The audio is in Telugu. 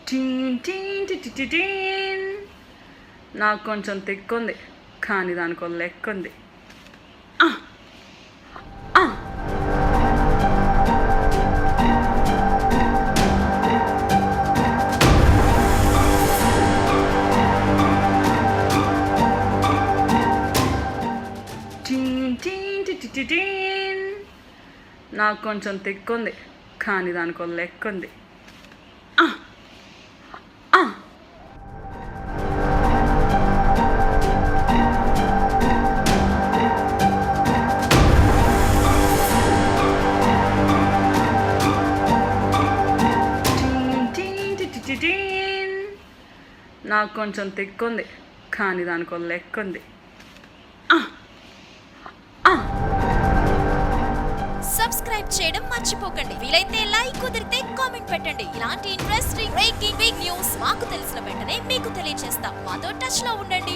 టీన్ టీన్ టి టి టి టీన్. నాకు కొంచెం తిక్కుంది, కానీ దానికో లెక్కుంది. ఆ! ఆ! టీన్ టీన్ టి టి టి టీన్. నాకు కొంచెం తిక్కుంది, కానీ దానికో లెక్కుంది. ఆ! ఆ! టీన్ టీన్ టి టి టి టీన్. నాకు కొంచెం తిక్కుంది, కానీ దానికో లెక్కుంది. ఆ! ఆ! సబ్స్క్రైబ్ చేయడం మర్చిపోకండి. వీలైతే లైక్, కుదిరితే కామెంట్ పెట్టండి. ఇలాంటి ఇంట్రెస్టింగ్ బ్రేకింగ్ బిగ్ న్యూస్ మాకు తెలిసిన వెంటనే మీకు తెలియజేస్తాం. మాతో టచ్ లో ఉండండి.